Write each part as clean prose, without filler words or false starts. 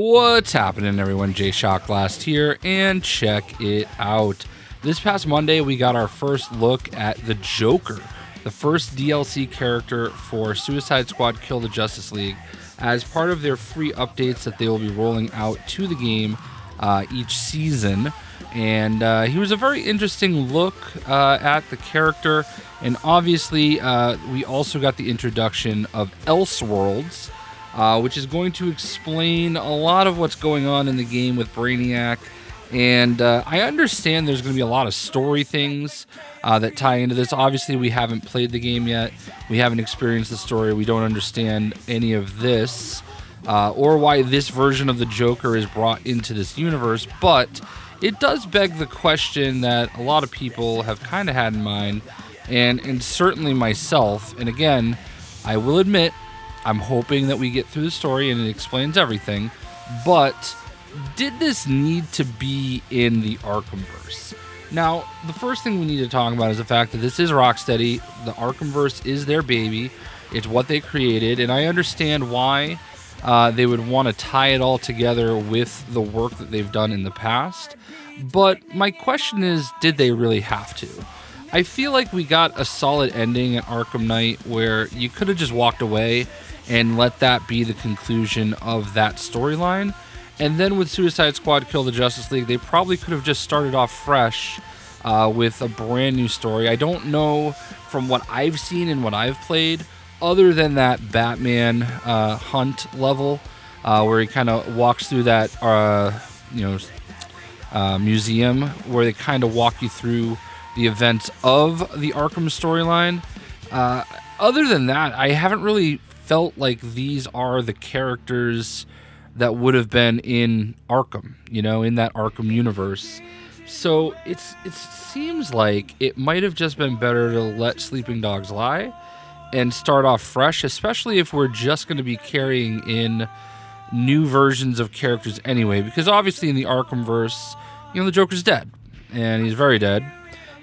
What's happening, everyone? JayShockblast here, and check it out. This past Monday, we got our first look at the Joker, the first DLC character for Suicide Squad Kill the Justice League, as part of their free updates that they will be rolling out to the game each season. And he was a very interesting look at the character, and obviously we also got the introduction of Elseworlds, which is going to explain a lot of what's going on in the game with Brainiac. And I understand there's going to be a lot of story things that tie into this. Obviously, we haven't played the game yet. We haven't experienced the story. We don't understand any of this or why this version of the Joker is brought into this universe. But it does beg the question that a lot of people have kind of had in mind, and certainly myself. And again, I will admit, I'm hoping that we get through the story and it explains everything, but did this need to be in the Arkhamverse? Now, the first thing we need to talk about is the fact that this is Rocksteady. The Arkhamverse is their baby. It's what they created, and I understand why they would want to tie it all together with the work that they've done in the past. But my question is, did they really have to? I feel like we got a solid ending at Arkham Knight where you could have just walked away and let that be the conclusion of that storyline. And then with Suicide Squad Kill the Justice League, they probably could have just started off fresh with a brand new story. I don't know from what I've seen and what I've played, other than that Batman hunt level where he kind of walks through that museum where they kind of walk you through the events of the Arkham storyline. Other than that, I haven't really felt like these are the characters that would have been in Arkham, in that Arkham universe. So it seems like it might have just been better to let sleeping dogs lie and start off fresh, especially if we're just going to be carrying in new versions of characters anyway, because obviously in the Arkhamverse, the Joker's dead, and he's very dead,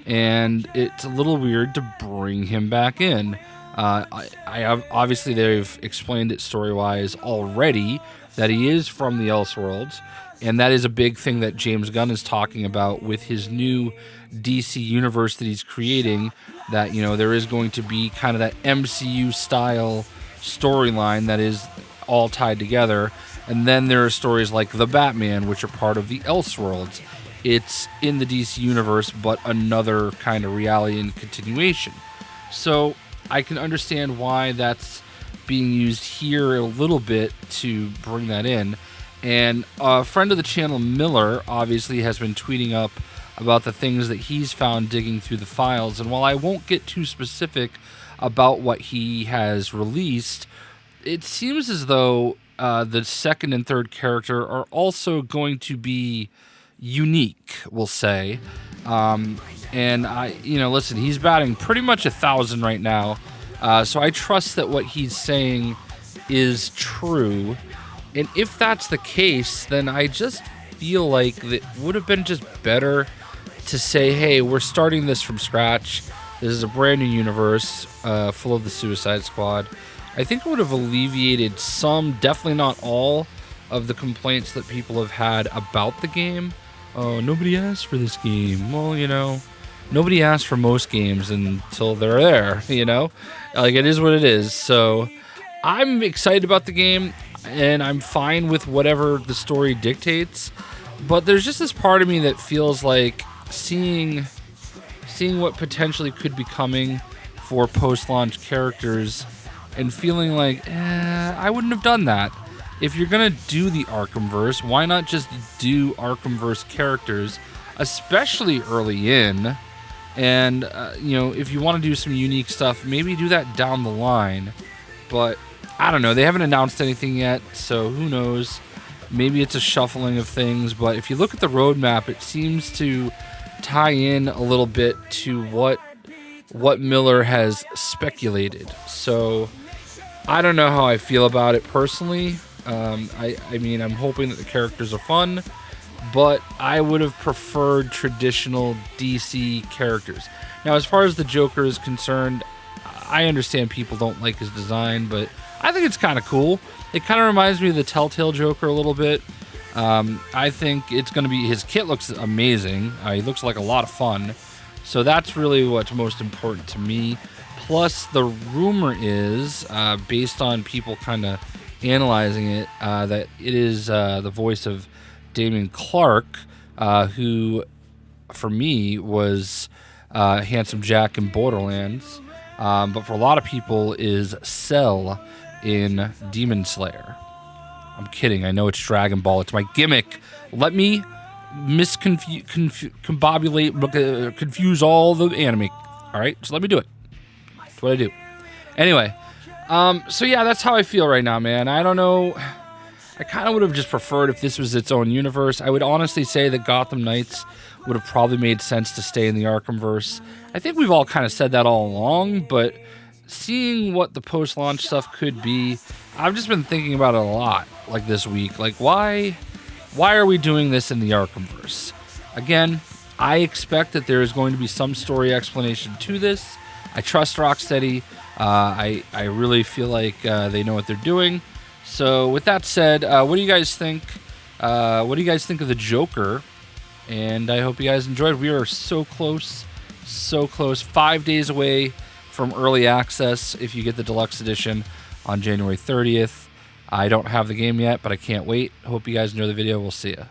and it's a little weird to bring him back in. Obviously they've explained it story-wise already that he is from the Elseworlds, and that is a big thing that James Gunn is talking about with his new DC universe that he's creating, that there is going to be kind of that MCU style storyline that is all tied together, and then there are stories like the Batman, which are part of the Elseworlds. It's in the DC universe, but another kind of reality and continuation. So I can understand why that's being used here a little bit to bring that in. And a friend of the channel, Miller, obviously has been tweeting up about the things that he's found digging through the files. And while I won't get too specific about what he has released, it seems as though the second and third character are also going to be unique, we'll say. And listen, he's batting pretty much 1,000 right now. So I trust that what he's saying is true. And if that's the case, then I just feel like it would have been just better to say, hey, we're starting this from scratch. This is a brand new universe full of the Suicide Squad. I think it would have alleviated some, definitely not all, of the complaints that people have had about the game. Oh, nobody asked for this game. Well, nobody asked for most games until they're there, Like, it is what it is. So I'm excited about the game, and I'm fine with whatever the story dictates. But there's just this part of me that feels like seeing what potentially could be coming for post-launch characters and feeling like, I wouldn't have done that. If you're going to do the Arkhamverse, why not just do Arkhamverse characters, especially early in? And, if you want to do some unique stuff, maybe do that down the line. But, I don't know. They haven't announced anything yet, so who knows? Maybe it's a shuffling of things. But if you look at the roadmap, it seems to tie in a little bit to what Miller has speculated. So I don't know how I feel about it personally. I mean, I'm hoping that the characters are fun, but I would have preferred traditional DC characters. Now, as far as the Joker is concerned, I understand people don't like his design, but I think it's kind of cool. It kind of reminds me of the Telltale Joker a little bit. I think it's going to be, his kit looks amazing. He looks like a lot of fun. So that's really what's most important to me. Plus, the rumor is, based on people kind of analyzing it, that it is the voice of Damien Clark, who, for me, was Handsome Jack in Borderlands. But for a lot of people is Cell in Demon Slayer. I'm kidding. I know it's Dragon Ball. It's my gimmick. Let me confuse all the anime. All right? Just let me do it. That's what I do. Anyway, so yeah, that's how I feel right now, man. I don't know. I kind of would have just preferred if this was its own universe. I would honestly say that Gotham Knights would have probably made sense to stay in the Arkhamverse. I think we've all kind of said that all along, but seeing what the post-launch stuff could be, I've just been thinking about it a lot, like this week. Like, why are we doing this in the Arkhamverse? Again, I expect that there is going to be some story explanation to this. I trust Rocksteady. I really feel like they know what they're doing. So with that said, what do you guys think? What do you guys think of the Joker? And I hope you guys enjoyed. We are so close, so close. 5 days away from early access if you get the Deluxe Edition on January 30th. I don't have the game yet, but I can't wait. Hope you guys enjoy the video. We'll see ya.